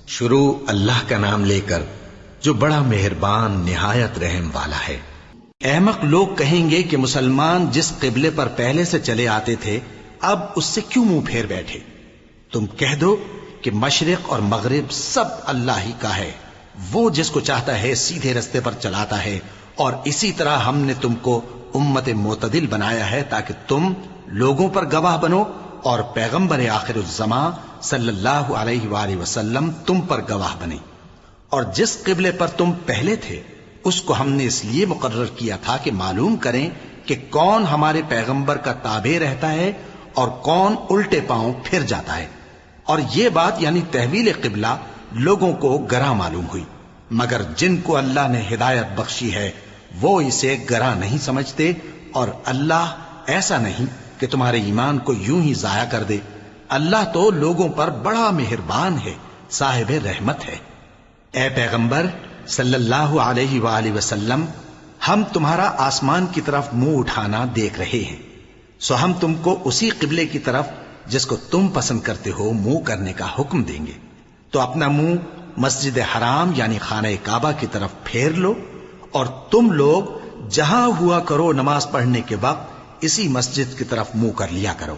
شروع اللہ کا نام لے کر جو بڑا مہربان نہایت رحم والا ہے۔ احمق لوگ کہیں گے کہ مسلمان جس قبلے پر پہلے سے چلے آتے تھے اب اس سے کیوں منہ پھیر بیٹھے؟ تم کہہ دو کہ مشرق اور مغرب سب اللہ ہی کا ہے، وہ جس کو چاہتا ہے سیدھے رستے پر چلاتا ہے، اور اسی طرح ہم نے تم کو امت معتدل بنایا ہے تاکہ تم لوگوں پر گواہ بنو اور پیغمبر آخر الزمان صلی اللہ علیہ وآلہ وسلم تم پر گواہ بنے۔ اور جس قبلے پر تم پہلے تھے اس کو ہم نے اس لیے مقرر کیا تھا کہ معلوم کریں کہ کون ہمارے پیغمبر کا تابع رہتا ہے اور کون الٹے پاؤں پھر جاتا ہے۔ اور یہ بات یعنی تحویل قبلہ لوگوں کو گراں معلوم ہوئی، مگر جن کو اللہ نے ہدایت بخشی ہے وہ اسے گراں نہیں سمجھتے، اور اللہ ایسا نہیں کہ تمہارے ایمان کو یوں ہی ضائع کر دے۔ اللہ تو لوگوں پر بڑا مہربان ہے، صاحب رحمت ہے۔ اے پیغمبر صلی اللہ علیہ وآلہ وسلم، ہم تمہارا آسمان کی طرف منہ اٹھانا دیکھ رہے ہیں، سو ہم تم کو اسی قبلے کی طرف جس کو تم پسند کرتے ہو منہ کرنے کا حکم دیں گے، تو اپنا منہ مسجد حرام یعنی خانہ کعبہ کی طرف پھیر لو، اور تم لوگ جہاں ہوا کرو نماز پڑھنے کے وقت اسی مسجد کی طرف منہ کر لیا کرو۔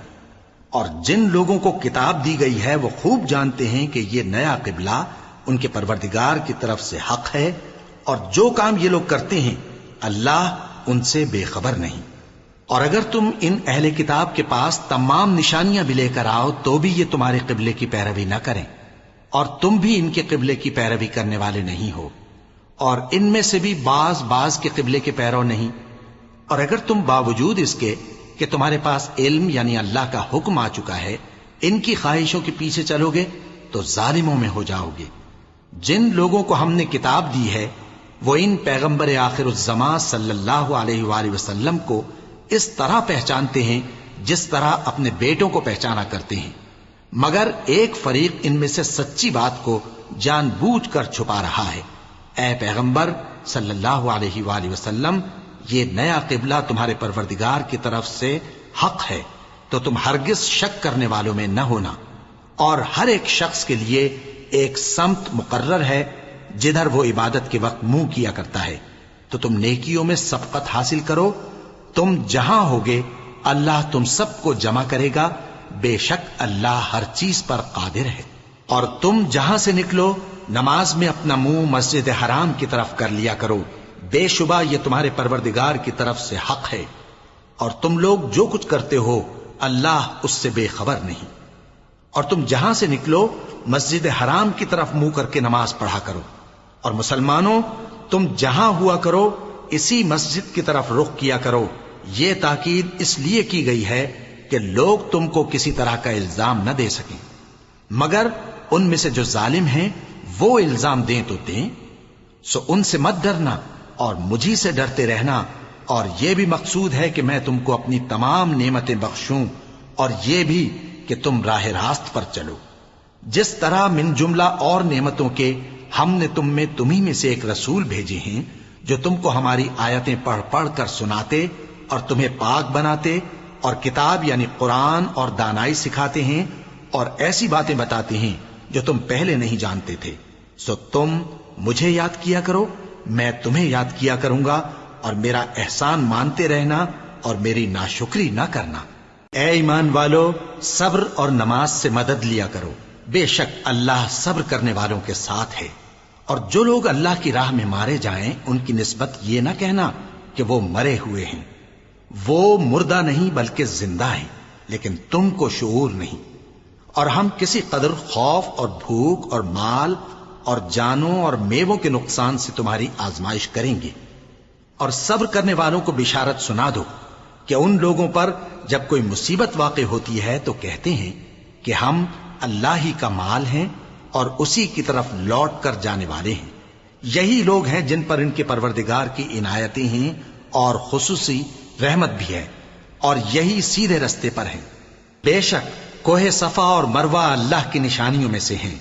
اور جن لوگوں کو کتاب دی گئی ہے وہ خوب جانتے ہیں کہ یہ نیا قبلہ ان کے پروردگار کی طرف سے حق ہے، اور جو کام یہ لوگ کرتے ہیں اللہ ان سے بے خبر نہیں۔ اور اگر تم ان اہل کتاب کے پاس تمام نشانیاں بھی لے کر آؤ تو بھی یہ تمہارے قبلے کی پیروی نہ کریں، اور تم بھی ان کے قبلے کی پیروی کرنے والے نہیں ہو، اور ان میں سے بھی بعض کے قبلے کے پیرو نہیں۔ اور اگر تم باوجود اس کے کہ تمہارے پاس علم یعنی اللہ کا حکم آ چکا ہے ان کی خواہشوں کے پیچھے چلو گے تو ظالموں میں ہو جاؤ گے۔ جن لوگوں کو ہم نے کتاب دی ہے وہ ان پیغمبر آخر الزمان صلی اللہ علیہ وآلہ وسلم کو اس طرح پہچانتے ہیں جس طرح اپنے بیٹوں کو پہچانا کرتے ہیں، مگر ایک فریق ان میں سے سچی بات کو جان بوجھ کر چھپا رہا ہے۔ اے پیغمبر صلی اللہ علیہ وآلہ وسلم، یہ نیا قبلہ تمہارے پروردگار کی طرف سے حق ہے، تو تم ہرگز شک کرنے والوں میں نہ ہونا، اور ہر ایک شخص کے لیے ایک سمت مقرر ہے جدھر وہ عبادت کے وقت منہ کیا کرتا ہے، تو تم نیکیوں میں سبقت حاصل کرو۔ تم جہاں ہوگے اللہ تم سب کو جمع کرے گا، بے شک اللہ ہر چیز پر قادر ہے۔ اور تم جہاں سے نکلو نماز میں اپنا منہ مسجد حرام کی طرف کر لیا کرو، بے شبہ یہ تمہارے پروردگار کی طرف سے حق ہے، اور تم لوگ جو کچھ کرتے ہو اللہ اس سے بے خبر نہیں۔ اور تم جہاں سے نکلو مسجد حرام کی طرف منہ کر کے نماز پڑھا کرو، اور مسلمانوں تم جہاں ہوا کرو اسی مسجد کی طرف رخ کیا کرو۔ یہ تاکید اس لیے کی گئی ہے کہ لوگ تم کو کسی طرح کا الزام نہ دے سکیں، مگر ان میں سے جو ظالم ہیں وہ الزام دیں تو دیں، سو ان سے مت ڈرنا اور مجھی سے ڈرتے رہنا، اور یہ بھی مقصود ہے کہ میں تم کو اپنی تمام نعمتیں بخشوں، اور یہ بھی کہ تم راہ راست پر چلو۔ جس طرح من جملہ اور نعمتوں کے ہم نے تم میں تمہیں میں سے ایک رسول بھیجے ہیں جو تم کو ہماری آیتیں پڑھ پڑھ کر سناتے اور تمہیں پاک بناتے، اور کتاب یعنی قرآن اور دانائی سکھاتے ہیں، اور ایسی باتیں بتاتے ہیں جو تم پہلے نہیں جانتے تھے، سو تم مجھے یاد کیا کرو، میں تمہیں یاد کیا کروں گا، اور میرا احسان مانتے رہنا اور میری ناشکری نہ کرنا۔ اے ایمان والو، صبر اور نماز سے مدد لیا کرو، بے شک اللہ صبر کرنے والوں کے ساتھ ہے۔ اور جو لوگ اللہ کی راہ میں مارے جائیں ان کی نسبت یہ نہ کہنا کہ وہ مرے ہوئے ہیں، وہ مردہ نہیں بلکہ زندہ ہیں، لیکن تم کو شعور نہیں۔ اور ہم کسی قدر خوف اور بھوک اور مال اور جانوں اور میووں کے نقصان سے تمہاری آزمائش کریں گے، اور صبر کرنے والوں کو بشارت سنا دو کہ ان لوگوں پر جب کوئی مصیبت واقع ہوتی ہے تو کہتے ہیں کہ ہم اللہ ہی کا مال ہیں اور اسی کی طرف لوٹ کر جانے والے ہیں۔ یہی لوگ ہیں جن پر ان کے پروردگار کی عنایتیں ہیں اور خصوصی رحمت بھی ہے، اور یہی سیدھے رستے پر ہیں۔ بے شک کوہ صفا اور مروہ اللہ کی نشانیوں میں سے ہیں،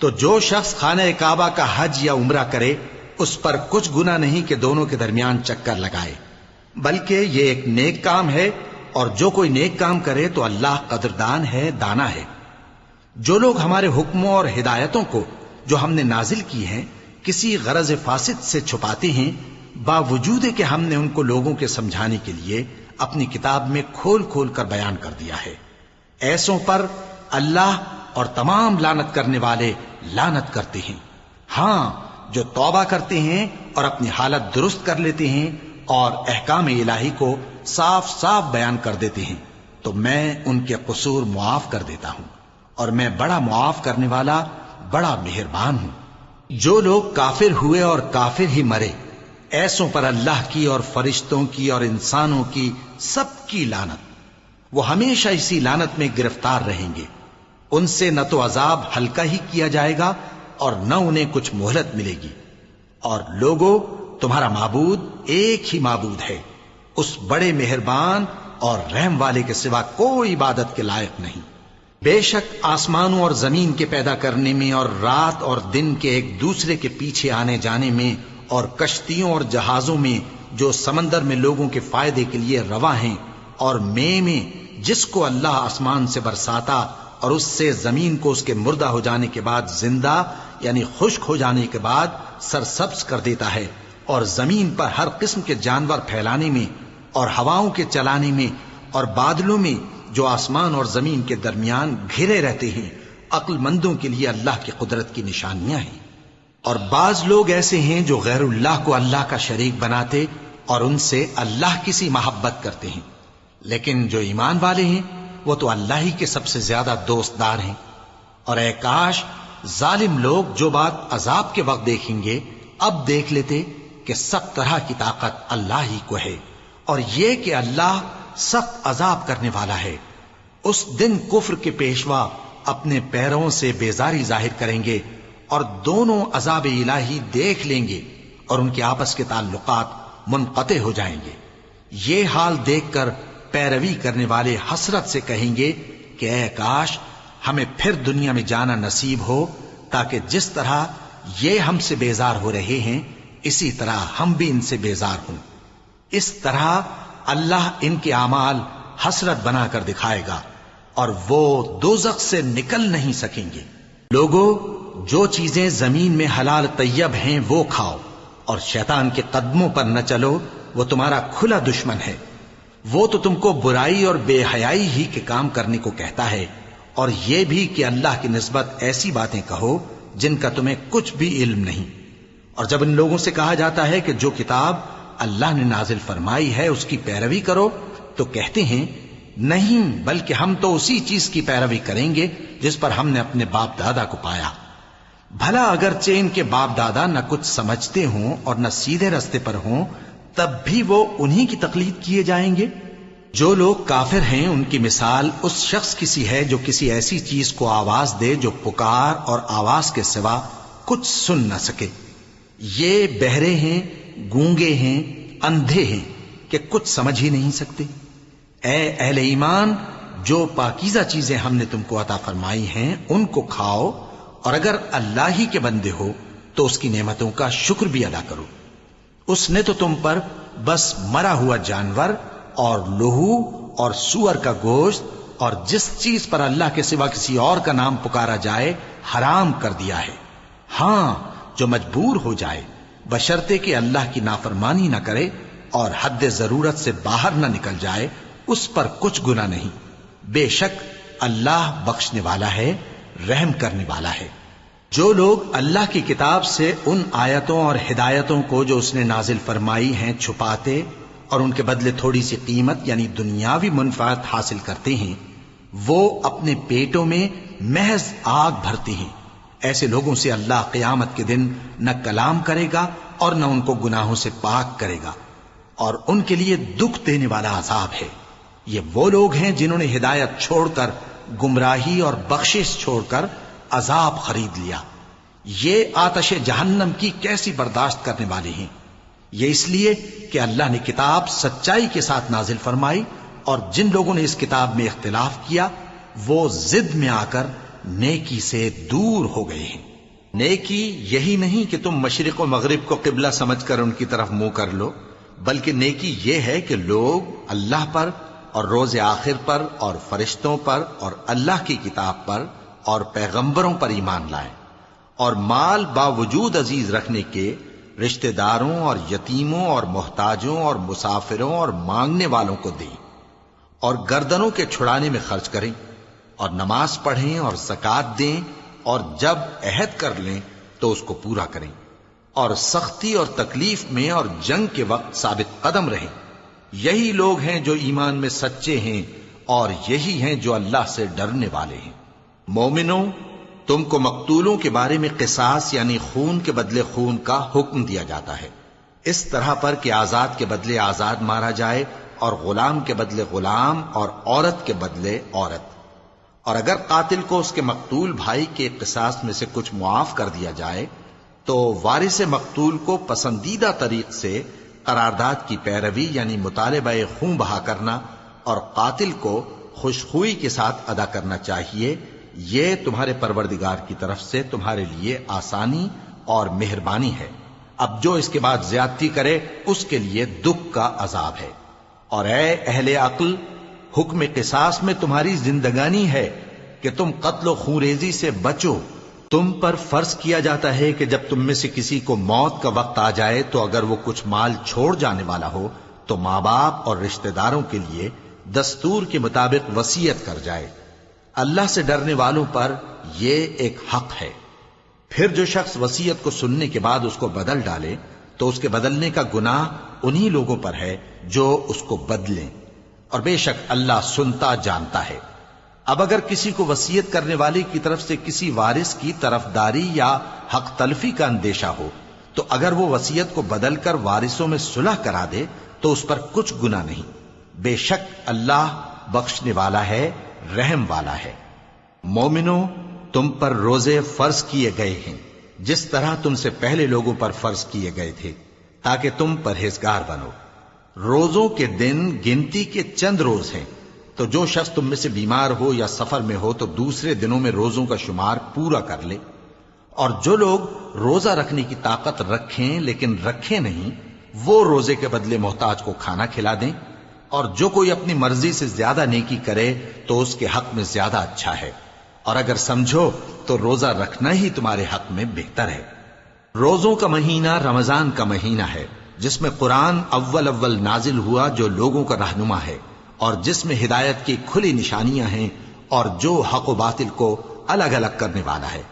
تو جو شخص خانہ کعبہ کا حج یا عمرہ کرے اس پر کچھ گناہ نہیں کہ دونوں کے درمیان چکر لگائے، بلکہ یہ ایک نیک کام ہے، اور جو کوئی نیک کام کرے تو اللہ قدردان ہے، دانا ہے۔ جو لوگ ہمارے حکموں اور ہدایتوں کو جو ہم نے نازل کی ہیں کسی غرض فاسد سے چھپاتے ہیں، باوجود کہ ہم نے ان کو لوگوں کے سمجھانے کے لیے اپنی کتاب میں کھول کھول کر بیان کر دیا ہے۔ ایسوں پر اللہ اور تمام لعنت کرنے والے لعنت کرتے ہیں۔ ہاں، جو توبہ کرتے ہیں اور اپنی حالت درست کر لیتے ہیں اور احکام الہی کو صاف صاف بیان کر دیتے ہیں تو میں ان کے قصور معاف کر دیتا ہوں، اور میں بڑا معاف کرنے والا، بڑا مہربان ہوں۔ جو لوگ کافر ہوئے اور کافر ہی مرے، ایسوں پر اللہ کی اور فرشتوں کی اور انسانوں کی سب کی لعنت، وہ ہمیشہ اسی لعنت میں گرفتار رہیں گے۔ ان سے نہ تو عذاب ہلکا ہی کیا جائے گا اور نہ انہیں کچھ مہلت ملے گی۔ اور لوگوں، تمہارا معبود ایک ہی معبود ہے، اس بڑے مہربان اور رحم والے کے سوا کوئی عبادت کے لائق نہیں۔ بے شک آسمانوں اور زمین کے پیدا کرنے میں اور رات اور دن کے ایک دوسرے کے پیچھے آنے جانے میں اور کشتیوں اور جہازوں میں جو سمندر میں لوگوں کے فائدے کے لیے رواں ہیں، اور میں جس کو اللہ آسمان سے برساتا اور اس سے زمین کو اس کے مردہ ہو جانے کے بعد زندہ یعنی خشک ہو جانے کے بعد سرسبز کر دیتا ہے، اور زمین پر ہر قسم کے جانور پھیلانے میں اور ہواؤں کے چلانے میں اور بادلوں میں جو آسمان اور زمین کے درمیان گھرے رہتے ہیں، عقل مندوں کے لیے اللہ کی قدرت کی نشانیاں ہیں۔ اور بعض لوگ ایسے ہیں جو غیر اللہ کو اللہ کا شریک بناتے اور ان سے اللہ کی سی محبت کرتے ہیں، لیکن جو ایمان والے ہیں وہ تو اللہ ہی کے سب سے زیادہ دوستدار ہیں۔ اور اے کاش ظالم لوگ جو بات عذاب کے وقت دیکھیں گے اب دیکھ لیتے کہ سب طرح کی طاقت اللہ ہی کو ہے، اور یہ کہ اللہ سخت عذاب کرنے والا ہے۔ اس دن کفر کے پیشوا اپنے پیروں سے بیزاری ظاہر کریں گے اور دونوں عذاب الہی دیکھ لیں گے اور ان کے آپس کے تعلقات منقطع ہو جائیں گے۔ یہ حال دیکھ کر پیروی کرنے والے حسرت سے کہیں گے کہ اے کاش ہمیں پھر دنیا میں جانا نصیب ہو، تاکہ جس طرح یہ ہم سے بیزار ہو رہے ہیں اسی طرح ہم بھی ان سے بیزار ہوں۔ اس طرح اللہ ان کے اعمال حسرت بنا کر دکھائے گا اور وہ دوزخ سے نکل نہیں سکیں گے۔ لوگوں، جو چیزیں زمین میں حلال طیب ہیں وہ کھاؤ، اور شیطان کے قدموں پر نہ چلو، وہ تمہارا کھلا دشمن ہے۔ وہ تو تم کو برائی اور بے حیائی ہی کے کام کرنے کو کہتا ہے، اور یہ بھی کہ اللہ کی نسبت ایسی باتیں کہو جن کا تمہیں کچھ بھی علم نہیں۔ اور جب ان لوگوں سے کہا جاتا ہے کہ جو کتاب اللہ نے نازل فرمائی ہے اس کی پیروی کرو، تو کہتے ہیں نہیں، بلکہ ہم تو اسی چیز کی پیروی کریں گے جس پر ہم نے اپنے باپ دادا کو پایا۔ بھلا اگرچہ ان کے باپ دادا نہ کچھ سمجھتے ہوں اور نہ سیدھے رستے پر ہوں، تب بھی وہ انہی کی تقلید کیے جائیں گے۔ جو لوگ کافر ہیں ان کی مثال اس شخص کی سی ہے جو کسی ایسی چیز کو آواز دے جو پکار اور آواز کے سوا کچھ سن نہ سکے۔ یہ بہرے ہیں، گونگے ہیں، اندھے ہیں کہ کچھ سمجھ ہی نہیں سکتے۔ اے اہل ایمان، جو پاکیزہ چیزیں ہم نے تم کو عطا فرمائی ہیں ان کو کھاؤ، اور اگر اللہ ہی کے بندے ہو تو اس کی نعمتوں کا شکر بھی ادا کرو۔ اس نے تو تم پر بس مرا ہوا جانور اور لہو اور سور کا گوشت اور جس چیز پر اللہ کے سوا کسی اور کا نام پکارا جائے حرام کر دیا ہے۔ ہاں، جو مجبور ہو جائے بشرطے کہ اللہ کی نافرمانی نہ کرے اور حد ضرورت سے باہر نہ نکل جائے، اس پر کچھ گناہ نہیں۔ بے شک اللہ بخشنے والا ہے، رحم کرنے والا ہے۔ جو لوگ اللہ کی کتاب سے ان آیتوں اور ہدایتوں کو جو اس نے نازل فرمائی ہیں چھپاتے اور ان کے بدلے تھوڑی سی قیمت یعنی دنیاوی منفعت حاصل کرتے ہیں، وہ اپنے پیٹوں میں محض آگ بھرتے ہیں۔ ایسے لوگوں سے اللہ قیامت کے دن نہ کلام کرے گا اور نہ ان کو گناہوں سے پاک کرے گا، اور ان کے لیے دکھ دینے والا عذاب ہے۔ یہ وہ لوگ ہیں جنہوں نے ہدایت چھوڑ کر گمراہی اور بخشش چھوڑ کر عذاب خرید لیا۔ یہ آتش جہنم کی کیسی برداشت کرنے والے ہیں۔ یہ اس لیے کہ اللہ نے کتاب سچائی کے ساتھ نازل فرمائی، اور جن لوگوں نے اس کتاب میں اختلاف کیا وہ ضد میں آ کر نیکی سے دور ہو گئے ہیں۔ نیکی یہی نہیں کہ تم مشرق و مغرب کو قبلہ سمجھ کر ان کی طرف منہ کر لو، بلکہ نیکی یہ ہے کہ لوگ اللہ پر اور روز آخر پر اور فرشتوں پر اور اللہ کی کتاب پر اور پیغمبروں پر ایمان لائیں، اور مال باوجود عزیز رکھنے کے رشتہ داروں اور یتیموں اور محتاجوں اور مسافروں اور مانگنے والوں کو دیں، اور گردنوں کے چھڑانے میں خرچ کریں، اور نماز پڑھیں اور زکوٰۃ دیں، اور جب عہد کر لیں تو اس کو پورا کریں، اور سختی اور تکلیف میں اور جنگ کے وقت ثابت قدم رہیں۔ یہی لوگ ہیں جو ایمان میں سچے ہیں، اور یہی ہیں جو اللہ سے ڈرنے والے ہیں۔ مومنوں، تم کو مقتولوں کے بارے میں قصاص یعنی خون کے بدلے خون کا حکم دیا جاتا ہے، اس طرح پر کہ آزاد کے بدلے آزاد مارا جائے، اور غلام کے بدلے غلام، اور عورت کے بدلے عورت۔ اور اگر قاتل کو اس کے مقتول بھائی کے قصاص میں سے کچھ معاف کر دیا جائے تو وارث مقتول کو پسندیدہ طریق سے قرارداد کی پیروی یعنی مطالبہ خون بہا کرنا اور قاتل کو خوشخوئی کے ساتھ ادا کرنا چاہیے۔ یہ تمہارے پروردگار کی طرف سے تمہارے لیے آسانی اور مہربانی ہے۔ اب جو اس کے بعد زیادتی کرے اس کے لیے دکھ کا عذاب ہے۔ اور اے اہل عقل، حکم قصاص میں تمہاری زندگانی ہے کہ تم قتل و خونریزی سے بچو۔ تم پر فرض کیا جاتا ہے کہ جب تم میں سے کسی کو موت کا وقت آ جائے تو اگر وہ کچھ مال چھوڑ جانے والا ہو تو ماں باپ اور رشتہ داروں کے لیے دستور کے مطابق وصیت کر جائے۔ اللہ سے ڈرنے والوں پر یہ ایک حق ہے۔ پھر جو شخص وصیت کو سننے کے بعد اس کو بدل ڈالے تو اس کے بدلنے کا گناہ انہی لوگوں پر ہے جو اس کو بدلیں، اور بے شک اللہ سنتا جانتا ہے۔ اب اگر کسی کو وصیت کرنے والے کی طرف سے کسی وارث کی طرفداری یا حق تلفی کا اندیشہ ہو تو اگر وہ وصیت کو بدل کر وارثوں میں صلح کرا دے تو اس پر کچھ گناہ نہیں، بے شک اللہ بخشنے والا ہے، رحم والا ہے۔ مومنوں، تم پر روزے فرض کیے گئے ہیں جس طرح تم سے پہلے لوگوں پر فرض کیے گئے تھے تاکہ تم پرہیزگار بنو۔ روزوں کے دن گنتی کے چند روز ہیں، تو جو شخص تم میں سے بیمار ہو یا سفر میں ہو تو دوسرے دنوں میں روزوں کا شمار پورا کر لے۔ اور جو لوگ روزہ رکھنے کی طاقت رکھیں لیکن رکھیں نہیں، وہ روزے کے بدلے محتاج کو کھانا کھلا دیں۔ اور جو کوئی اپنی مرضی سے زیادہ نیکی کرے تو اس کے حق میں زیادہ اچھا ہے، اور اگر سمجھو تو روزہ رکھنا ہی تمہارے حق میں بہتر ہے۔ روزوں کا مہینہ رمضان کا مہینہ ہے جس میں قرآن اول نازل ہوا، جو لوگوں کا رہنما ہے اور جس میں ہدایت کی کھلی نشانیاں ہیں، اور جو حق و باطل کو الگ الگ کرنے والا ہے۔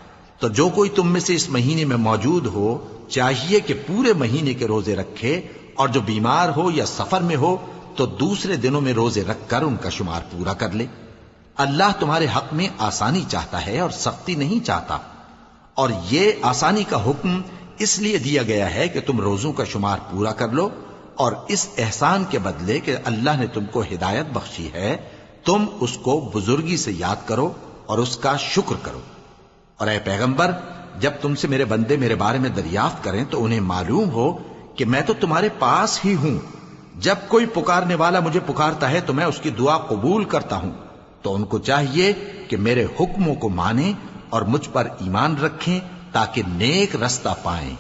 تو جو کوئی تم میں سے اس مہینے میں موجود ہو چاہیے کہ پورے مہینے کے روزے رکھے، اور جو بیمار ہو یا سفر میں ہو تو دوسرے دنوں میں روزے رکھ کر ان کا شمار پورا کر لے۔ اللہ تمہارے حق میں آسانی چاہتا ہے اور سختی نہیں چاہتا۔ اور یہ آسانی کا حکم اس لیے دیا گیا ہے کہ تم روزوں کا شمار پورا کر لو، اور اس احسان کے بدلے کہ اللہ نے تم کو ہدایت بخشی ہے تم اس کو بزرگی سے یاد کرو اور اس کا شکر کرو۔ اور اے پیغمبر، جب تم سے میرے بندے میرے بارے میں دریافت کریں تو انہیں معلوم ہو کہ میں تو تمہارے پاس ہی ہوں۔ جب کوئی پکارنے والا مجھے پکارتا ہے تو میں اس کی دعا قبول کرتا ہوں۔ تو ان کو چاہیے کہ میرے حکموں کو مانیں اور مجھ پر ایمان رکھیں تاکہ نیک رستہ پائیں۔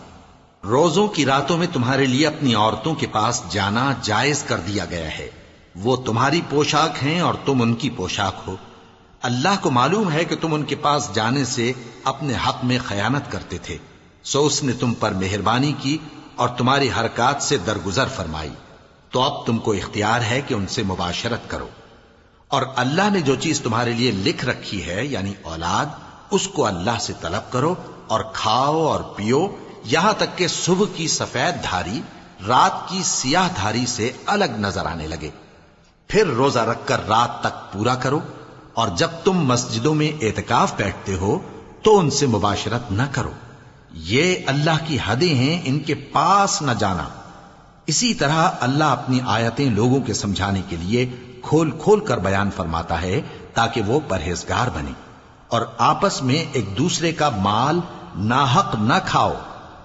روزوں کی راتوں میں تمہارے لیے اپنی عورتوں کے پاس جانا جائز کر دیا گیا ہے۔ وہ تمہاری پوشاک ہیں اور تم ان کی پوشاک ہو۔ اللہ کو معلوم ہے کہ تم ان کے پاس جانے سے اپنے حق میں خیانت کرتے تھے، سو اس نے تم پر مہربانی کی اور تمہاری حرکات سے درگزر فرمائی، تو اب تم کو اختیار ہے کہ ان سے مباشرت کرو۔ اور اللہ نے جو چیز تمہارے لیے لکھ رکھی ہے یعنی اولاد، اس کو اللہ سے طلب کرو اور کھاؤ اور پیو، یہاں تک کہ صبح کی سفید دھاری رات کی سیاہ دھاری سے الگ نظر آنے لگے۔ پھر روزہ رکھ کر رات تک پورا کرو، اور جب تم مسجدوں میں اعتکاف بیٹھتے ہو تو ان سے مباشرت نہ کرو، یہ اللہ کی حدیں ہیں، ان کے پاس نہ جانا۔ اسی طرح اللہ اپنی آیتیں لوگوں کے سمجھانے کے لیے کھول کھول کر بیان فرماتا ہے تاکہ وہ پرہیزگار بنے۔ اور آپس میں ایک دوسرے کا مال ناحق نہ کھاؤ،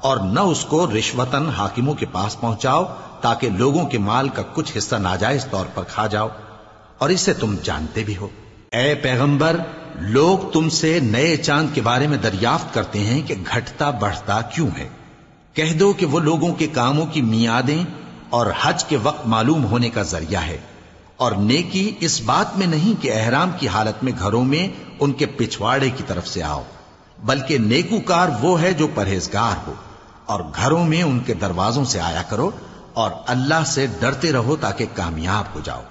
اور نہ اس کو رشوتاً حاکموں کے پاس پہنچاؤ تاکہ لوگوں کے مال کا کچھ حصہ ناجائز طور پر کھا جاؤ، اور اسے تم جانتے بھی ہو۔ اے پیغمبر، لوگ تم سے نئے چاند کے بارے میں دریافت کرتے ہیں کہ گھٹتا بڑھتا کیوں ہے۔ کہہ دو کہ وہ لوگوں کے کاموں کی میعادیں اور حج کے وقت معلوم ہونے کا ذریعہ ہے، اور نیکی اس بات میں نہیں کہ احرام کی حالت میں گھروں میں ان کے پچھواڑے کی طرف سے آؤ، بلکہ نیکوکار وہ ہے جو پرہیزگار ہو، اور گھروں میں ان کے دروازوں سے آیا کرو اور اللہ سے ڈرتے رہو تاکہ کامیاب ہو جاؤ۔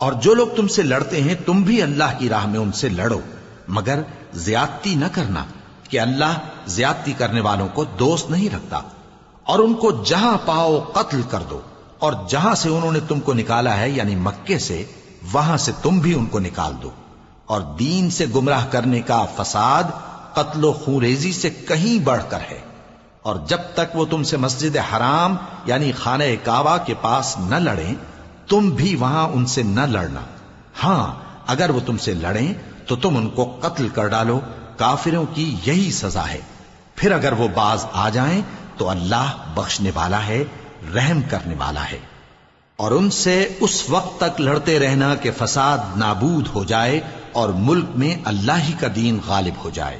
اور جو لوگ تم سے لڑتے ہیں تم بھی اللہ کی راہ میں ان سے لڑو، مگر زیادتی نہ کرنا، کہ اللہ زیادتی کرنے والوں کو دوست نہیں رکھتا۔ اور ان کو جہاں پاؤ قتل کر دو، اور جہاں سے انہوں نے تم کو نکالا ہے یعنی مکے سے، وہاں سے تم بھی ان کو نکال دو۔ اور دین سے گمراہ کرنے کا فساد قتل و خونریزی سے کہیں بڑھ کر ہے۔ اور جب تک وہ تم سے مسجد حرام یعنی خانہ کعبہ کے پاس نہ لڑیں تم بھی وہاں ان سے نہ لڑنا۔ ہاں اگر وہ تم سے لڑیں تو تم ان کو قتل کر ڈالو، کافروں کی یہی سزا ہے۔ پھر اگر وہ باز آ جائیں تو اللہ بخشنے والا ہے، رحم کرنے والا ہے۔ اور ان سے اس وقت تک لڑتے رہنا کہ فساد نابود ہو جائے اور ملک میں اللہ ہی کا دین غالب ہو جائے۔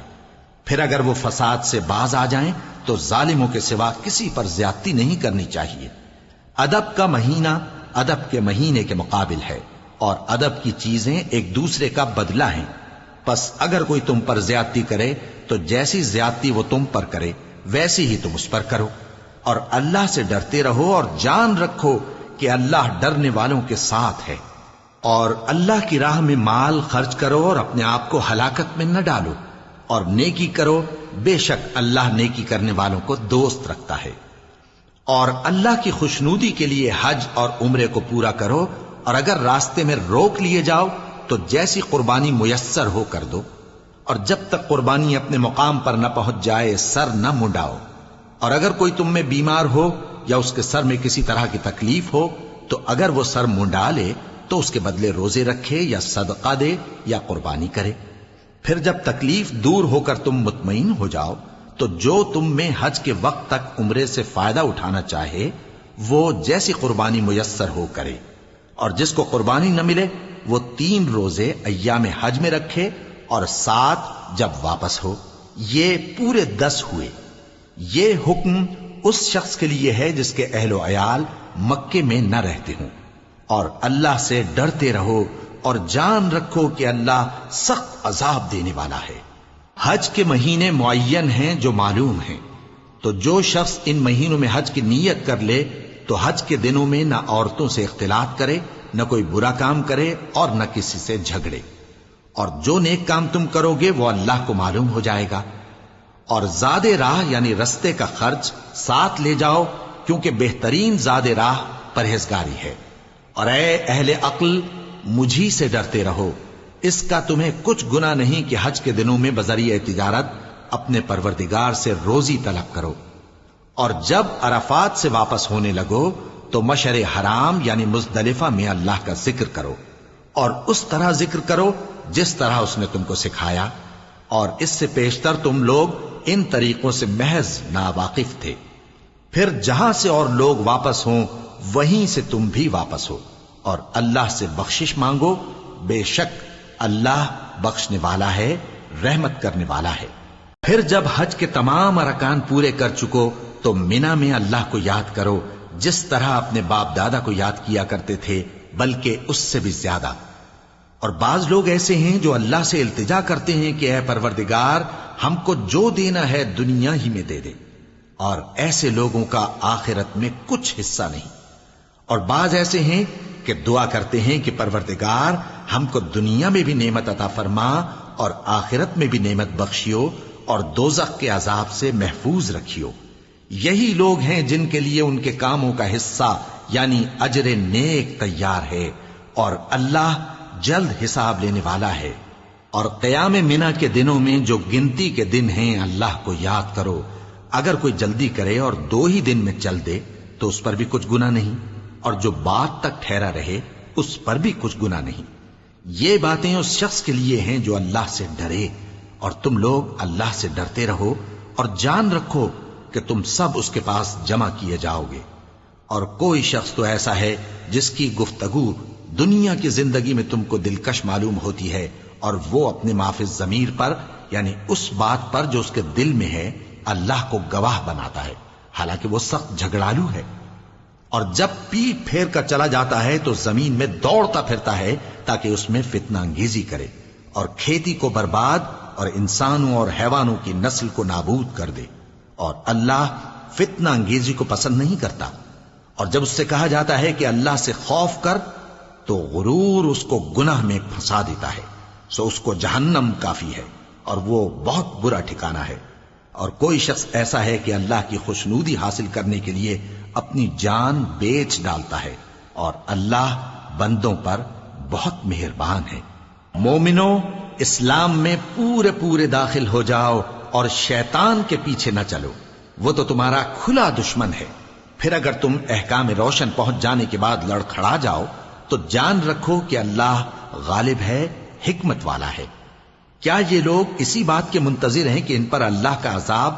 پھر اگر وہ فساد سے باز آ جائیں تو ظالموں کے سوا کسی پر زیادتی نہیں کرنی چاہیے۔ ادب کا مہینہ ادب کے مہینے کے مقابل ہے، اور ادب کی چیزیں ایک دوسرے کا بدلہ ہیں۔ پس اگر کوئی تم پر زیادتی کرے تو جیسی زیادتی وہ تم پر کرے ویسی ہی تم اس پر کرو، اور اللہ سے ڈرتے رہو اور جان رکھو کہ اللہ ڈرنے والوں کے ساتھ ہے۔ اور اللہ کی راہ میں مال خرچ کرو اور اپنے آپ کو ہلاکت میں نہ ڈالو، اور نیکی کرو، بے شک اللہ نیکی کرنے والوں کو دوست رکھتا ہے۔ اور اللہ کی خوشنودی کے لیے حج اور عمرے کو پورا کرو، اور اگر راستے میں روک لیے جاؤ تو جیسی قربانی میسر ہو کر دو، اور جب تک قربانی اپنے مقام پر نہ پہنچ جائے سر نہ منڈاؤ۔ اور اگر کوئی تم میں بیمار ہو یا اس کے سر میں کسی طرح کی تکلیف ہو تو اگر وہ سر منڈا لے تو اس کے بدلے روزے رکھے یا صدقہ دے یا قربانی کرے۔ پھر جب تکلیف دور ہو کر تم مطمئن ہو جاؤ تو جو تم میں حج کے وقت تک عمرے سے فائدہ اٹھانا چاہے وہ جیسی قربانی میسر ہو کرے، اور جس کو قربانی نہ ملے وہ 3 روزے ایام حج میں رکھے اور 7 جب واپس ہو، یہ پورے 10 ہوئے۔ یہ حکم اس شخص کے لیے ہے جس کے اہل و عیال مکے میں نہ رہتے ہوں۔ اور اللہ سے ڈرتے رہو اور جان رکھو کہ اللہ سخت عذاب دینے والا ہے۔ حج کے مہینے معین ہیں جو معلوم ہیں، تو جو شخص ان مہینوں میں حج کی نیت کر لے تو حج کے دنوں میں نہ عورتوں سے اختلاط کرے، نہ کوئی برا کام کرے اور نہ کسی سے جھگڑے۔ اور جو نیک کام تم کرو گے وہ اللہ کو معلوم ہو جائے گا۔ اور زاد راہ یعنی رستے کا خرچ ساتھ لے جاؤ، کیونکہ بہترین زاد راہ پرہیزگاری ہے۔ اور اے اہل عقل مجھی سے ڈرتے رہو، اس کا تمہیں کچھ گناہ نہیں کہ حج کے دنوں میں بذریعہ تجارت اپنے پروردگار سے روزی طلب کرو۔ اور جب عرفات سے واپس ہونے لگو تو مشعر حرام یعنی مزدلفہ میں اللہ کا ذکر کرو، اور اس طرح ذکر کرو جس طرح اس نے تم کو سکھایا، اور اس سے پیشتر تم لوگ ان طریقوں سے محض ناواقف تھے۔ پھر جہاں سے اور لوگ واپس ہوں وہیں سے تم بھی واپس ہو، اور اللہ سے بخشش مانگو، بے شک اللہ بخشنے والا ہے، رحمت کرنے والا ہے۔ پھر جب حج کے تمام ارکان پورے کر چکو تو مینا میں اللہ کو یاد کرو جس طرح اپنے باپ دادا کو یاد کیا کرتے تھے، بلکہ اس سے بھی زیادہ۔ اور بعض لوگ ایسے ہیں جو اللہ سے التجا کرتے ہیں کہ اے پروردگار ہم کو جو دینا ہے دنیا ہی میں دے دے، اور ایسے لوگوں کا آخرت میں کچھ حصہ نہیں۔ اور بعض ایسے ہیں کہ دعا کرتے ہیں کہ پروردگار ہم کو دنیا میں بھی نعمت عطا فرما اور آخرت میں بھی نعمت بخشیو اور دوزخ کے عذاب سے محفوظ رکھیو۔ یہی لوگ ہیں جن کے لیے ان کے کاموں کا حصہ یعنی اجر نیک تیار ہے، اور اللہ جلد حساب لینے والا ہے۔ اور قیام منا کے دنوں میں جو گنتی کے دن ہیں اللہ کو یاد کرو، اگر کوئی جلدی کرے اور 2 ہی دن میں چل دے تو اس پر بھی کچھ گناہ نہیں، اور جو بات تک ٹھہرا رہے اس پر بھی کچھ گناہ نہیں۔ یہ باتیں اس شخص کے لیے ہیں جو اللہ سے ڈرے، اور تم لوگ اللہ سے ڈرتے رہو اور جان رکھو کہ تم سب اس کے پاس جمع کیے جاؤ گے۔ اور کوئی شخص تو ایسا ہے جس کی گفتگو دنیا کی زندگی میں تم کو دلکش معلوم ہوتی ہے، اور وہ اپنے معافی ضمیر پر یعنی اس بات پر جو اس کے دل میں ہے اللہ کو گواہ بناتا ہے، حالانکہ وہ سخت جھگڑالو ہے۔ اور جب پیٹ پھیر کر چلا جاتا ہے تو زمین میں دوڑتا پھرتا ہے تاکہ اس میں فتنہ انگیزی کرے، اور کھیتی کو برباد اور انسانوں اور حیوانوں کی نسل کو نابود کر دے، اور اللہ فتنہ انگیزی کو پسند نہیں کرتا۔ اور جب اس سے کہا جاتا ہے کہ اللہ سے خوف کر تو غرور اس کو گناہ میں پھنسا دیتا ہے، سو اس کو جہنم کافی ہے اور وہ بہت برا ٹھکانہ ہے۔ اور کوئی شخص ایسا ہے کہ اللہ کی خوشنودی حاصل کرنے کے لیے اپنی جان بیچ ڈالتا ہے، اور اللہ بندوں پر بہت مہربان ہے۔ مومنو، اسلام میں پورے پورے داخل ہو جاؤ اور شیطان کے پیچھے نہ چلو، وہ تو تمہارا کھلا دشمن ہے۔ پھر اگر تم احکام روشن پہنچ جانے کے بعد لڑکھڑا جاؤ تو جان رکھو کہ اللہ غالب ہے، حکمت والا ہے۔ کیا یہ لوگ اسی بات کے منتظر ہیں کہ ان پر اللہ کا عذاب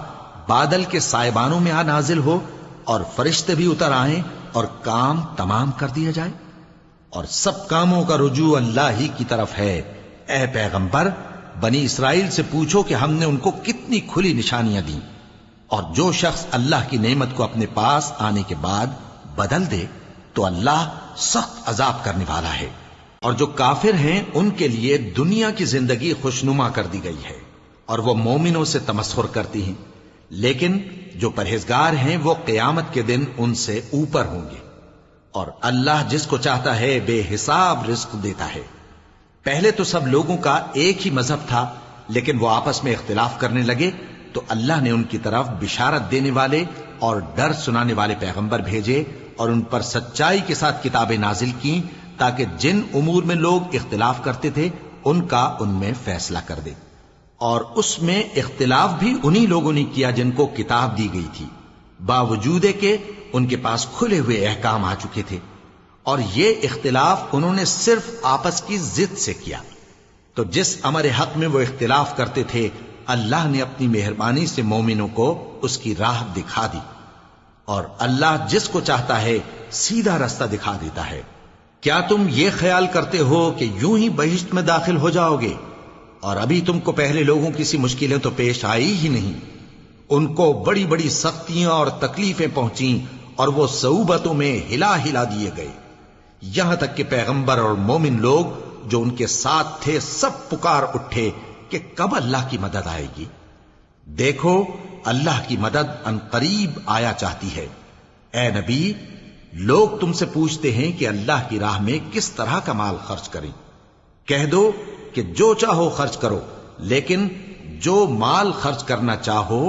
بادل کے سائبانوں میں نازل ہو اور فرشتے بھی اتر آئیں اور کام تمام کر دیا جائے؟ اور سب کاموں کا رجوع اللہ ہی کی طرف ہے۔ اے پیغمبر، بنی اسرائیل سے پوچھو کہ ہم نے ان کو کتنی کھلی نشانیاں دیں، اور جو شخص اللہ کی نعمت کو اپنے پاس آنے کے بعد بدل دے تو اللہ سخت عذاب کرنے والا ہے۔ اور جو کافر ہیں ان کے لیے دنیا کی زندگی خوشنما کر دی گئی ہے، اور وہ مومنوں سے تمسخر کرتی ہیں، لیکن جو پرہیزگار ہیں وہ قیامت کے دن ان سے اوپر ہوں گے۔ اور اللہ جس کو چاہتا ہے بے حساب رزق دیتا ہے۔ پہلے تو سب لوگوں کا ایک ہی مذہب تھا، لیکن وہ آپس میں اختلاف کرنے لگے تو اللہ نے ان کی طرف بشارت دینے والے اور ڈر سنانے والے پیغمبر بھیجے، اور ان پر سچائی کے ساتھ کتابیں نازل کیں تاکہ جن امور میں لوگ اختلاف کرتے تھے ان کا ان میں فیصلہ کر دے۔ اور اس میں اختلاف بھی انہی لوگوں نے کیا جن کو کتاب دی گئی تھی، باوجود کہ ان کے پاس کھلے ہوئے احکام آ چکے تھے، اور یہ اختلاف انہوں نے صرف آپس کی ضد سے کیا۔ تو جس امر حق میں وہ اختلاف کرتے تھے اللہ نے اپنی مہربانی سے مومنوں کو اس کی راہ دکھا دی، اور اللہ جس کو چاہتا ہے سیدھا رستہ دکھا دیتا ہے۔ کیا تم یہ خیال کرتے ہو کہ یوں ہی بہشت میں داخل ہو جاؤ گے، اور ابھی تم کو پہلے لوگوں کی سی مشکلیں تو پیش آئی ہی نہیں؟ ان کو بڑی بڑی سختیاں اور تکلیفیں پہنچیں، اور وہ صعوبتوں میں ہلا ہلا دیے گئے، یہاں تک کہ پیغمبر اور مومن لوگ جو ان کے ساتھ تھے سب پکار اٹھے کہ کب اللہ کی مدد آئے گی۔ دیکھو اللہ کی مدد ان قریب آیا چاہتی ہے۔ اے نبی، لوگ تم سے پوچھتے ہیں کہ اللہ کی راہ میں کس طرح کا مال خرچ کریں۔ کہہ دو کہ جو چاہو خرچ کرو، لیکن جو مال خرچ کرنا چاہو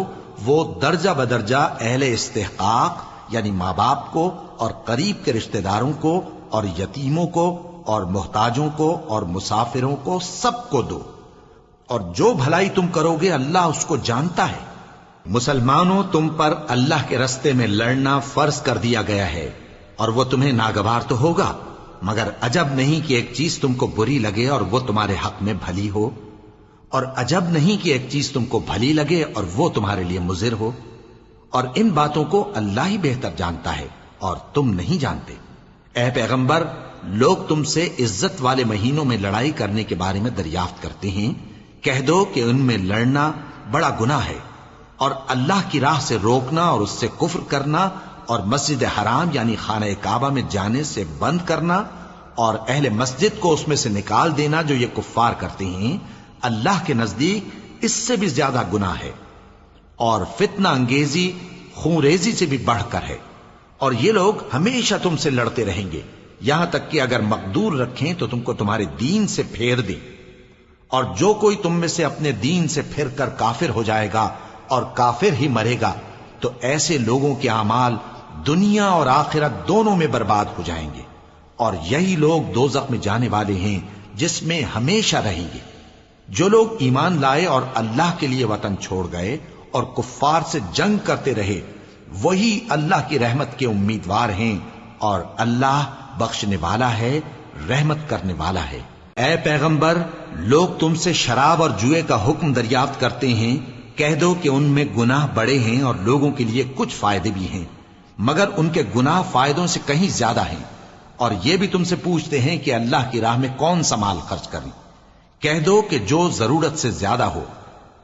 وہ درجہ بدرجہ اہل استحقاق یعنی ماں باپ کو اور قریب کے رشتہ داروں کو اور یتیموں کو اور محتاجوں کو اور مسافروں کو سب کو دو، اور جو بھلائی تم کرو گے اللہ اس کو جانتا ہے۔ مسلمانوں، تم پر اللہ کے رستے میں لڑنا فرض کر دیا گیا ہے، اور وہ تمہیں ناگوار تو ہوگا، مگر عجب نہیں کہ ایک چیز تم کو بری لگے اور وہ تمہارے حق میں بھلی ہو، اور عجب نہیں کہ ایک چیز تم کو بھلی لگے اور وہ تمہارے لیے مضر ہو، اور ان باتوں کو اللہ ہی بہتر جانتا ہے اور تم نہیں جانتے۔ اے پیغمبر، لوگ تم سے عزت والے مہینوں میں لڑائی کرنے کے بارے میں دریافت کرتے ہیں، کہہ دو کہ ان میں لڑنا بڑا گناہ ہے، اور اللہ کی راہ سے روکنا اور اس سے کفر کرنا اور مسجد حرام یعنی خانہ کعبہ میں جانے سے بند کرنا اور اہل مسجد کو اس میں سے نکال دینا جو یہ کفار کرتے ہیں، اللہ کے نزدیک اس سے بھی زیادہ گناہ ہے، اور فتنہ انگیزی خون ریزی سے بھی بڑھ کر ہے۔ اور یہ لوگ ہمیشہ تم سے لڑتے رہیں گے، یہاں تک کہ اگر مقدور رکھیں تو تم کو تمہارے دین سے پھیر دیں، اور جو کوئی تم میں سے اپنے دین سے پھر کر کافر ہو جائے گا اور کافر ہی مرے گا تو ایسے لوگوں کے اعمال دنیا اور آخرت دونوں میں برباد ہو جائیں گے، اور یہی لوگ دوزخ میں جانے والے ہیں جس میں ہمیشہ رہیں گے۔ جو لوگ ایمان لائے اور اللہ کے لیے وطن چھوڑ گئے اور کفار سے جنگ کرتے رہے وہی اللہ کی رحمت کے امیدوار ہیں، اور اللہ بخشنے والا ہے، رحمت کرنے والا ہے۔ اے پیغمبر، لوگ تم سے شراب اور جوئے کا حکم دریافت کرتے ہیں، کہہ دو کہ ان میں گناہ بڑے ہیں اور لوگوں کے لیے کچھ فائدے بھی ہیں، مگر ان کے گناہ فائدوں سے کہیں زیادہ ہیں۔ اور یہ بھی تم سے پوچھتے ہیں کہ اللہ کی راہ میں کون سا مال خرچ کریں، کہہ دو کہ جو ضرورت سے زیادہ ہو۔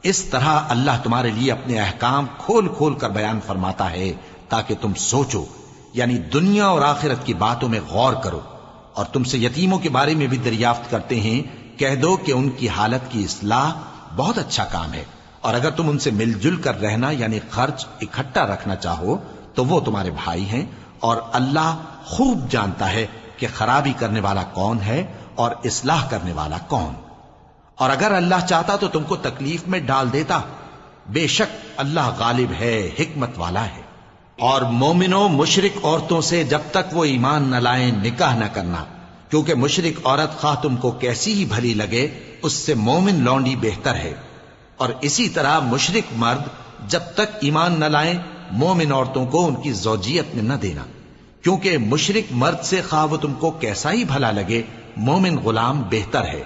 اس طرح اللہ تمہارے لیے اپنے احکام کھول کھول کر بیان فرماتا ہے تاکہ تم سوچو، یعنی دنیا اور آخرت کی باتوں میں غور کرو۔ اور تم سے یتیموں کے بارے میں بھی دریافت کرتے ہیں، کہہ دو کہ ان کی حالت کی اصلاح بہت اچھا کام ہے، اور اگر تم ان سے مل جل کر رہنا یعنی خرچ اکٹھا رکھنا چاہو تو وہ تمہارے بھائی ہیں، اور اللہ خوب جانتا ہے کہ خرابی کرنے والا کون ہے اور اصلاح کرنے والا کون۔ اور اگر اللہ چاہتا تو تم کو تکلیف میں ڈال دیتا، بے شک اللہ غالب ہے، حکمت والا ہے۔ اور مومنوں، مشرک عورتوں سے جب تک وہ ایمان نہ لائیں نکاح نہ کرنا، کیونکہ مشرک عورت خواہ تم کو کیسی ہی بھلی لگے اس سے مومن لونڈی بہتر ہے۔ اور اسی طرح مشرک مرد جب تک ایمان نہ لائیں مومن عورتوں کو ان کی زوجیت میں نہ دینا، کیونکہ مشرک مرد سے خواہ وہ تم کو کیسا ہی بھلا لگے مومن غلام بہتر ہے۔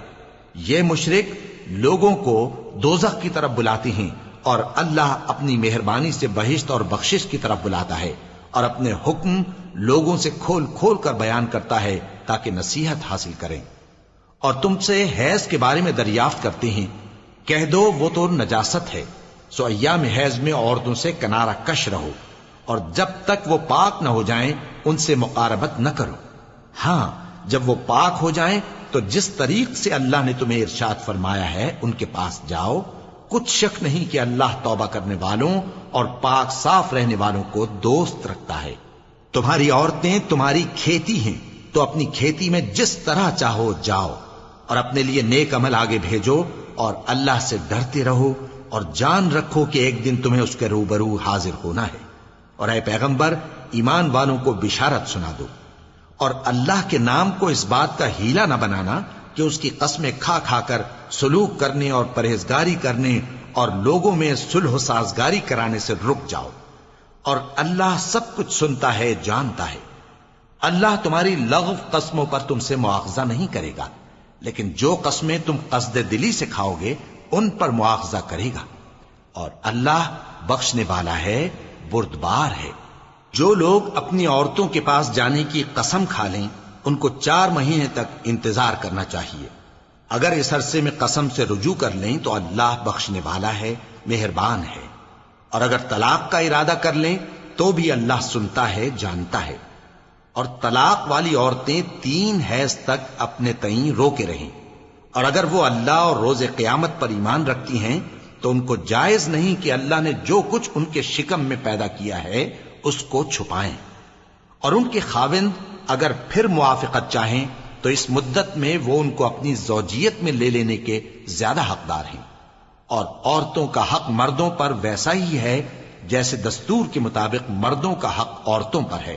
یہ مشرک لوگوں کو دوزخ کی طرف بلاتے ہیں، اور اللہ اپنی مہربانی سے بہشت اور بخشش کی طرف بلاتا ہے، اور اپنے حکم لوگوں سے کھول کھول کر بیان کرتا ہے تاکہ نصیحت حاصل کریں۔ اور تم سے حیض کے بارے میں دریافت کرتے ہیں، کہہ دو وہ تو نجاست ہے، سو ایام حیض میں عورتوں سے کنارہ کش رہو، اور جب تک وہ پاک نہ ہو جائیں ان سے مقاربت نہ کرو۔ ہاں، جب وہ پاک ہو جائیں تو جس طریق سے اللہ نے تمہیں ارشاد فرمایا ہے ان کے پاس جاؤ، کچھ شک نہیں کہ اللہ توبہ کرنے والوں اور پاک صاف رہنے والوں کو دوست رکھتا ہے۔ تمہاری عورتیں تمہاری کھیتی ہیں، تو اپنی کھیتی میں جس طرح چاہو جاؤ، اور اپنے لیے نیک عمل آگے بھیجو، اور اللہ سے ڈرتے رہو، اور جان رکھو کہ ایک دن تمہیں اس کے روبرو حاضر ہونا ہے۔ اور اے پیغمبر، ایمان والوں کو بشارت سنا دو، اور اللہ کے نام کو اس بات کا ہیلا نہ بنانا کہ اس کی قسمیں کھا کھا کر سلوک کرنے اور پرہیزگاری کرنے اور لوگوں میں صلح و سازگاری کرانے سے رک جاؤ، اور اللہ سب کچھ سنتا ہے، جانتا ہے۔ اللہ تمہاری لغو قسموں پر تم سے مواخذہ نہیں کرے گا، لیکن جو قسمیں تم قصد دلی سے کھاؤ گے ان پر مواخذہ کرے گا، اور اللہ بخشنے والا ہے، بردبار ہے۔ جو لوگ اپنی عورتوں کے پاس جانے کی قسم کھا لیں ان کو 4 مہینے تک انتظار کرنا چاہیے۔ اگر اس عرصے میں قسم سے رجوع کر لیں تو اللہ بخشنے والا ہے، مہربان ہے۔ اور اگر طلاق کا ارادہ کر لیں تو بھی اللہ سنتا ہے، جانتا ہے۔ اور طلاق والی عورتیں 3 حیض تک اپنے تئیں روکے رہیں، اور اگر وہ اللہ اور روز قیامت پر ایمان رکھتی ہیں تو ان کو جائز نہیں کہ اللہ نے جو کچھ ان کے شکم میں پیدا کیا ہے اس کو چھپائیں۔ اور ان کے خاوند اگر پھر موافقت چاہیں تو اس مدت میں وہ ان کو اپنی زوجیت میں لے لینے کے زیادہ حقدار ہیں۔ اور عورتوں کا حق مردوں پر ویسا ہی ہے جیسے دستور کے مطابق مردوں کا حق عورتوں پر ہے،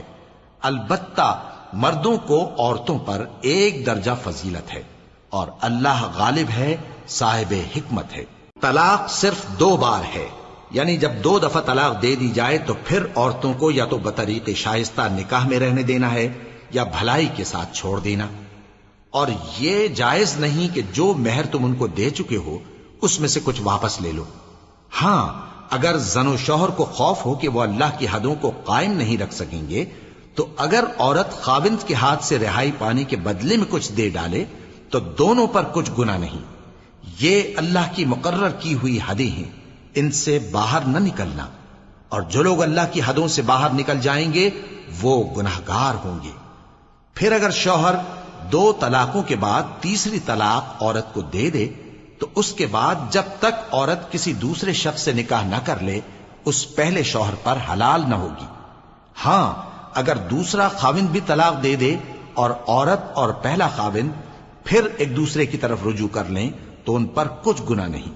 البتہ مردوں کو عورتوں پر 1 درجہ فضیلت ہے، اور اللہ غالب ہے، صاحب حکمت ہے۔ طلاق صرف 2 بار ہے، یعنی جب 2 دفعہ طلاق دے دی جائے تو پھر عورتوں کو یا تو بطریق شائستہ نکاح میں رہنے دینا ہے یا بھلائی کے ساتھ چھوڑ دینا۔ اور یہ جائز نہیں کہ جو مہر تم ان کو دے چکے ہو اس میں سے کچھ واپس لے لو۔ ہاں، اگر زن و شوہر کو خوف ہو کہ وہ اللہ کی حدوں کو قائم نہیں رکھ سکیں گے تو اگر عورت خاوند کے ہاتھ سے رہائی پانے کے بدلے میں کچھ دے ڈالے تو دونوں پر کچھ گناہ نہیں۔ یہ اللہ کی مقرر کی ہوئی حدیں ہیں، ان سے باہر نہ نکلنا، اور جو لوگ اللہ کی حدوں سے باہر نکل جائیں گے وہ گناہگار ہوں گے۔ پھر اگر شوہر 2 طلاقوں کے بعد تیسری طلاق عورت کو دے دے تو اس کے بعد جب تک عورت کسی دوسرے شخص سے نکاح نہ کر لے اس پہلے شوہر پر حلال نہ ہوگی۔ ہاں، اگر دوسرا خاوند بھی طلاق دے دے اور عورت اور پہلا خاوند پھر ایک دوسرے کی طرف رجوع کر لیں تو ان پر کچھ گناہ نہیں،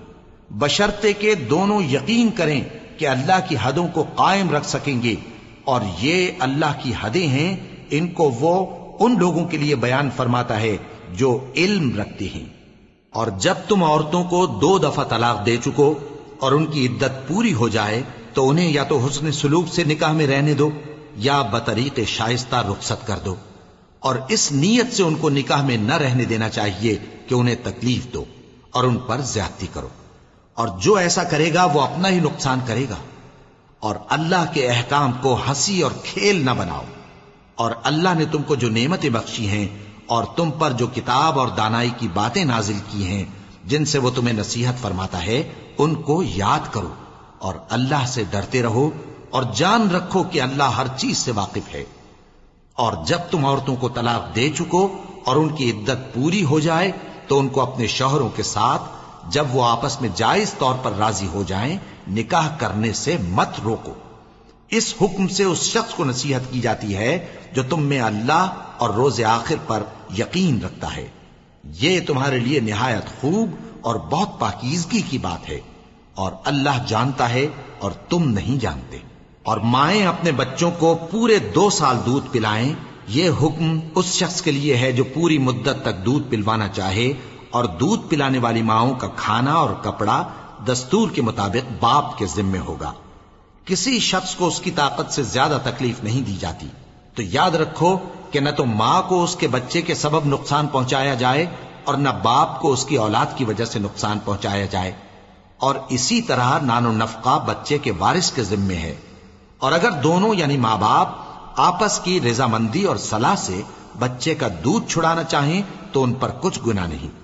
بشرطے کہ دونوں یقین کریں کہ اللہ کی حدوں کو قائم رکھ سکیں گے، اور یہ اللہ کی حدیں ہیں، ان کو وہ ان لوگوں کے لیے بیان فرماتا ہے جو علم رکھتے ہیں۔ اور جب تم عورتوں کو 2 دفعہ طلاق دے چکو اور ان کی عدت پوری ہو جائے تو انہیں یا تو حسن سلوک سے نکاح میں رہنے دو یا بطریق شائستہ رخصت کر دو، اور اس نیت سے ان کو نکاح میں نہ رہنے دینا چاہیے کہ انہیں تکلیف دو اور ان پر زیادتی کرو، اور جو ایسا کرے گا وہ اپنا ہی نقصان کرے گا۔ اور اللہ کے احکام کو ہنسی اور کھیل نہ بناؤ، اور اللہ نے تم کو جو نعمتیں بخشی ہیں اور تم پر جو کتاب اور دانائی کی باتیں نازل کی ہیں جن سے وہ تمہیں نصیحت فرماتا ہے ان کو یاد کرو، اور اللہ سے ڈرتے رہو، اور جان رکھو کہ اللہ ہر چیز سے واقف ہے۔ اور جب تم عورتوں کو طلاق دے چکو اور ان کی عدت پوری ہو جائے تو ان کو اپنے شوہروں کے ساتھ جب وہ آپس میں جائز طور پر راضی ہو جائیں نکاح کرنے سے مت روکو۔ اس حکم سے اس شخص کو نصیحت کی جاتی ہے جو تم میں اللہ اور روز آخر پر یقین رکھتا ہے، یہ تمہارے لیے نہایت خوب اور بہت پاکیزگی کی بات ہے، اور اللہ جانتا ہے اور تم نہیں جانتے۔ اور مائیں اپنے بچوں کو پورے 2 سال دودھ پلائیں، یہ حکم اس شخص کے لیے ہے جو پوری مدت تک دودھ پلوانا چاہے، اور دودھ پلانے والی ماؤں کا کھانا اور کپڑا دستور کے مطابق باپ کے ذمے ہوگا۔ کسی شخص کو اس کی طاقت سے زیادہ تکلیف نہیں دی جاتی، تو یاد رکھو کہ نہ تو ماں کو اس کے بچے کے سبب نقصان پہنچایا جائے اور نہ باپ کو اس کی اولاد کی وجہ سے نقصان پہنچایا جائے، اور اسی طرح نان و نفقہ بچے کے وارث کے ذمے ہے۔ اور اگر دونوں یعنی ماں باپ آپس کی رضامندی اور صلاح سے بچے کا دودھ چھڑانا چاہیں تو ان پر کچھ گناہ نہیں،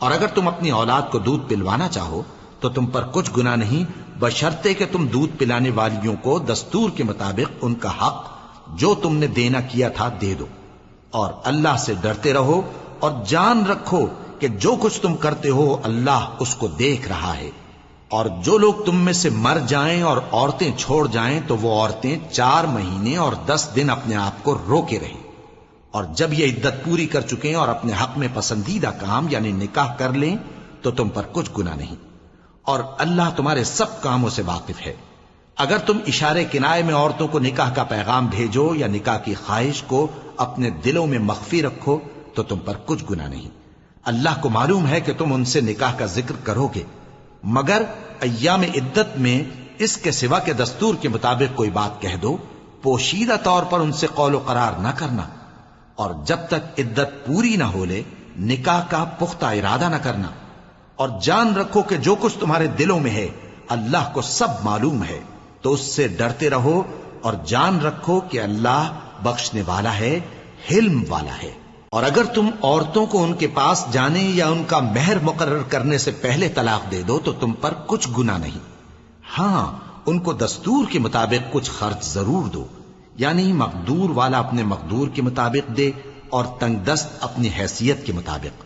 اور اگر تم اپنی اولاد کو دودھ پلوانا چاہو تو تم پر کچھ گناہ نہیں، بشرطے کہ تم دودھ پلانے والیوں کو دستور کے مطابق ان کا حق جو تم نے دینا کیا تھا دے دو، اور اللہ سے ڈرتے رہو اور جان رکھو کہ جو کچھ تم کرتے ہو اللہ اس کو دیکھ رہا ہے۔ اور جو لوگ تم میں سے مر جائیں اور عورتیں چھوڑ جائیں تو وہ عورتیں 4 مہینے اور 10 دن اپنے آپ کو روکے رہیں، اور جب یہ عدت پوری کر چکیں اور اپنے حق میں پسندیدہ کام یعنی نکاح کر لیں تو تم پر کچھ گناہ نہیں، اور اللہ تمہارے سب کاموں سے واقف ہے۔ اگر تم اشارے کنائے میں عورتوں کو نکاح کا پیغام بھیجو یا نکاح کی خواہش کو اپنے دلوں میں مخفی رکھو تو تم پر کچھ گناہ نہیں، اللہ کو معلوم ہے کہ تم ان سے نکاح کا ذکر کرو گے، مگر ایام عدت میں اس کے سوا کے دستور کے مطابق کوئی بات کہہ دو، پوشیدہ طور پر ان سے قول و قرار نہ کرنا، اور جب تک عدت پوری نہ ہو لے نکاح کا پختہ ارادہ نہ کرنا، اور جان رکھو کہ جو کچھ تمہارے دلوں میں ہے اللہ کو سب معلوم ہے، تو اس سے ڈرتے رہو اور جان رکھو کہ اللہ بخشنے والا ہے، حلم والا ہے۔ اور اگر تم عورتوں کو ان کے پاس جانے یا ان کا مہر مقرر کرنے سے پہلے طلاق دے دو تو تم پر کچھ گناہ نہیں، ہاں ان کو دستور کے مطابق کچھ خرچ ضرور دو، یعنی مقدور والا اپنے مقدور کے مطابق دے اور تنگ دست اپنی حیثیت کے مطابق۔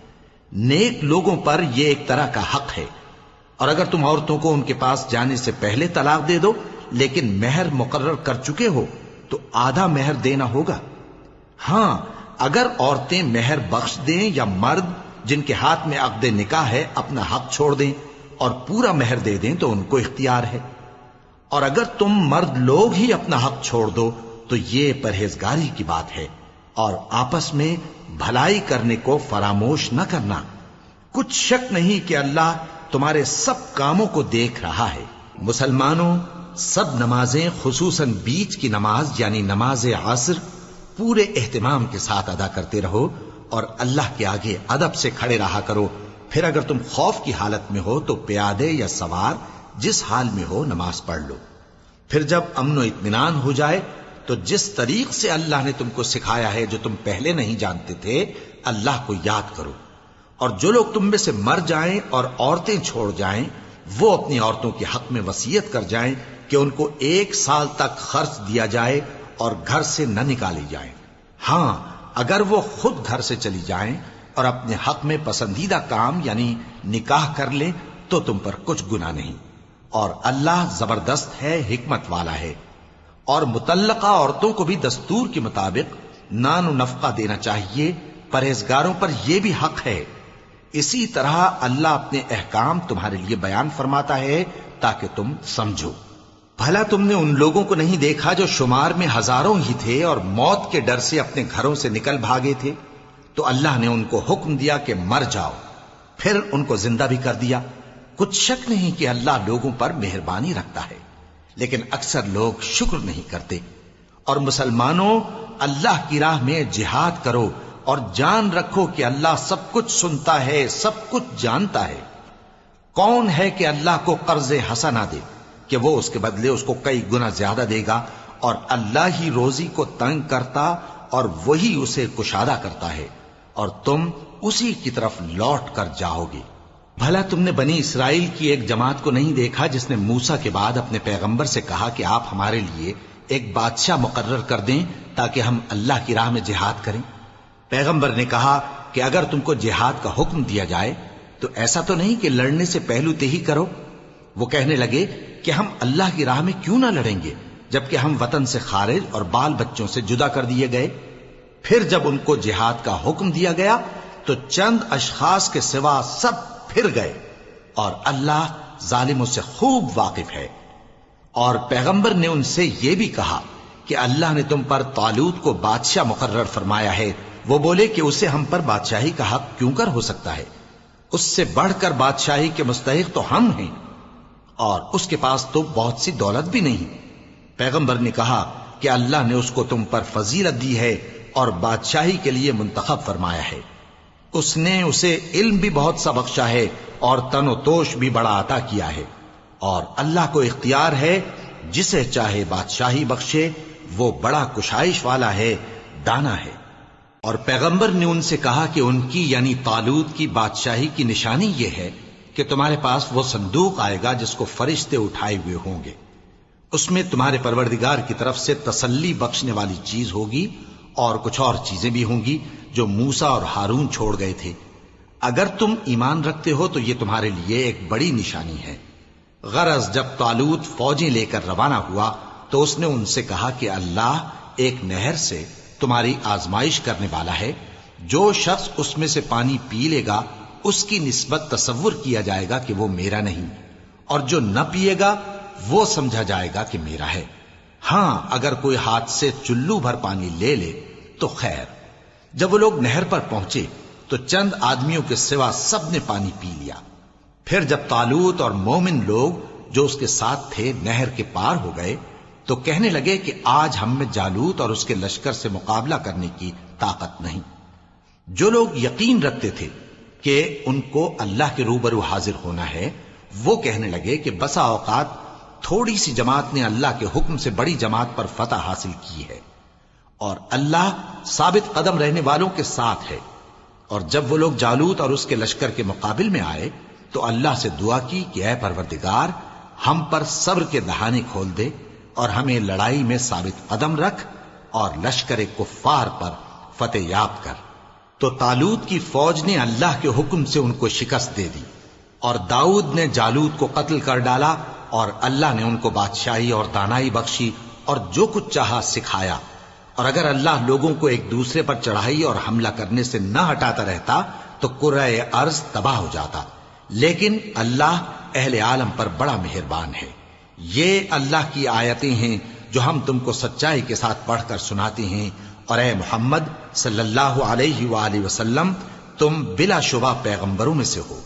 نیک لوگوں پر یہ ایک طرح کا حق ہے۔ اور اگر تم عورتوں کو ان کے پاس جانے سے پہلے طلاق دے دو لیکن مہر مقرر کر چکے ہو تو آدھا مہر دینا ہوگا، ہاں اگر عورتیں مہر بخش دیں یا مرد جن کے ہاتھ میں عقد نکاح ہے اپنا حق چھوڑ دیں اور پورا مہر دے دیں تو ان کو اختیار ہے، اور اگر تم مرد لوگ ہی اپنا حق چھوڑ دو تو یہ پرہیزگاری کی بات ہے، اور آپس میں بھلائی کرنے کو فراموش نہ کرنا، کچھ شک نہیں کہ اللہ تمہارے سب کاموں کو دیکھ رہا ہے۔ مسلمانوں، سب نمازیں خصوصاً بیچ کی نماز یعنی نماز عصر پورے اہتمام کے ساتھ ادا کرتے رہو اور اللہ کے آگے ادب سے کھڑے رہا کرو، پھر اگر تم خوف کی حالت میں ہو تو پیادے یا سوار جس حال میں ہو نماز پڑھ لو، پھر جب امن و اطمینان ہو جائے تو جس طریق سے اللہ نے تم کو سکھایا ہے جو تم پہلے نہیں جانتے تھے اللہ کو یاد کرو۔ اور جو لوگ تم میں سے مر جائیں اور عورتیں چھوڑ جائیں وہ اپنی عورتوں کے حق میں وصیت کر جائیں کہ ان کو 1 سال تک خرچ دیا جائے اور گھر سے نہ نکالی جائیں، ہاں اگر وہ خود گھر سے چلی جائیں اور اپنے حق میں پسندیدہ کام یعنی نکاح کر لیں تو تم پر کچھ گناہ نہیں، اور اللہ زبردست ہے، حکمت والا ہے۔ اور مطلقہ عورتوں کو بھی دستور کے مطابق نان و نفقہ دینا چاہیے، پرہیزگاروں پر یہ بھی حق ہے۔ اسی طرح اللہ اپنے احکام تمہارے لیے بیان فرماتا ہے تاکہ تم سمجھو۔ بھلا تم نے ان لوگوں کو نہیں دیکھا جو شمار میں ہزاروں ہی تھے اور موت کے ڈر سے اپنے گھروں سے نکل بھاگے تھے، تو اللہ نے ان کو حکم دیا کہ مر جاؤ، پھر ان کو زندہ بھی کر دیا۔ کچھ شک نہیں کہ اللہ لوگوں پر مہربانی رکھتا ہے، لیکن اکثر لوگ شکر نہیں کرتے۔ اور مسلمانوں، اللہ کی راہ میں جہاد کرو اور جان رکھو کہ اللہ سب کچھ سنتا ہے، سب کچھ جانتا ہے۔ کون ہے کہ اللہ کو قرض حسنہ دے کہ وہ اس کے بدلے اس کو کئی گنا زیادہ دے گا، اور اللہ ہی روزی کو تنگ کرتا اور وہی اسے کشادہ کرتا ہے، اور تم اسی کی طرف لوٹ کر جاؤ گے۔ بھلا تم نے بنی اسرائیل کی ایک جماعت کو نہیں دیکھا جس نے موسیٰ کے بعد اپنے پیغمبر سے کہا کہ آپ ہمارے لیے ایک بادشاہ مقرر کر دیں تاکہ ہم اللہ کی راہ میں جہاد کریں؟ پیغمبر نے کہا کہ اگر تم کو جہاد کا حکم دیا جائے تو ایسا تو نہیں کہ لڑنے سے پہلو تہی کرو؟ وہ کہنے لگے کہ ہم اللہ کی راہ میں کیوں نہ لڑیں گے جبکہ ہم وطن سے خارج اور بال بچوں سے جدا کر دیے گئے۔ پھر جب ان کو جہاد کا حکم دیا گیا تو چند اشخاص کے سوا سب پھر گئے، اور اللہ ظالموں سے خوب واقف ہے۔ اور پیغمبر نے ان سے یہ بھی کہا کہ اللہ نے تم پر طالوت کو بادشاہ مقرر فرمایا ہے۔ وہ بولے کہ اسے ہم پر بادشاہی کا حق کیوں کر ہو سکتا ہے؟ اس سے بڑھ کر بادشاہی کے مستحق تو ہم ہیں، اور اس کے پاس تو بہت سی دولت بھی نہیں۔ پیغمبر نے کہا کہ اللہ نے اس کو تم پر فضیلت دی ہے اور بادشاہی کے لیے منتخب فرمایا ہے۔ اس نے اسے علم بھی بہت سا بخشا ہے اور تن و توش بھی بڑا عطا کیا ہے، اور اللہ کو اختیار ہے جسے چاہے بادشاہی بخشے، وہ بڑا کشائش والا ہے، دانا ہے۔ اور پیغمبر نے ان سے کہا کہ ان کی یعنی طالوت کی بادشاہی کی نشانی یہ ہے کہ تمہارے پاس وہ صندوق آئے گا جس کو فرشتے اٹھائے ہوئے ہوں گے۔ اس میں تمہارے پروردگار کی طرف سے تسلی بخشنے والی چیز ہوگی، اور کچھ اور چیزیں بھی ہوں گی جو موسیٰ اور ہارون چھوڑ گئے تھے۔ اگر تم ایمان رکھتے ہو تو یہ تمہارے لیے ایک بڑی نشانی ہے۔ غرض جب طالوت فوجیں لے کر روانہ ہوا تو اس نے ان سے کہا کہ اللہ ایک نہر سے تمہاری آزمائش کرنے والا ہے، جو شخص اس میں سے پانی پی لے گا اس کی نسبت تصور کیا جائے گا کہ وہ میرا نہیں، اور جو نہ پیے گا وہ سمجھا جائے گا کہ میرا ہے۔ ہاں اگر کوئی ہاتھ سے چلو بھر پانی لے لے تو خیر۔ جب وہ لوگ نہر پر پہنچے تو چند آدمیوں کے سوا سب نے پانی پی لیا۔ پھر جب طالوت اور مومن لوگ جو اس کے ساتھ تھے نہر کے پار ہو گئے تو کہنے لگے کہ آج ہم میں جالوت اور اس کے لشکر سے مقابلہ کرنے کی طاقت نہیں۔ جو لوگ یقین رکھتے تھے کہ ان کو اللہ کے روبرو حاضر ہونا ہے، وہ کہنے لگے کہ بسا اوقات تھوڑی سی جماعت نے اللہ کے حکم سے بڑی جماعت پر فتح حاصل کی ہے، اور اللہ ثابت قدم رہنے والوں کے ساتھ ہے۔ اور جب وہ لوگ جالوت اور اس کے لشکر کے مقابل میں آئے تو اللہ سے دعا کی کہ اے پروردگار، ہم پر صبر کے دہانے کھول دے اور ہمیں لڑائی میں ثابت قدم رکھ اور لشکر کفار پر فتح یاب کر۔ تو طالوت کی فوج نے اللہ کے حکم سے ان کو شکست دے دی، اور داؤد نے جالوت کو قتل کر ڈالا، اور اللہ نے ان کو بادشاہی اور دانائی بخشی اور جو کچھ چاہا سکھایا۔ اور اگر اللہ لوگوں کو ایک دوسرے پر چڑھائی اور حملہ کرنے سے نہ ہٹاتا رہتا تو کرۂ ارض تباہ ہو جاتا، لیکن اللہ اہل عالم پر بڑا مہربان ہے۔ یہ اللہ کی آیتیں ہیں جو ہم تم کو سچائی کے ساتھ پڑھ کر سناتے ہیں، اور اے محمد صلی اللہ علیہ وآلہ وسلم تم بلا شبہ پیغمبروں میں سے ہو۔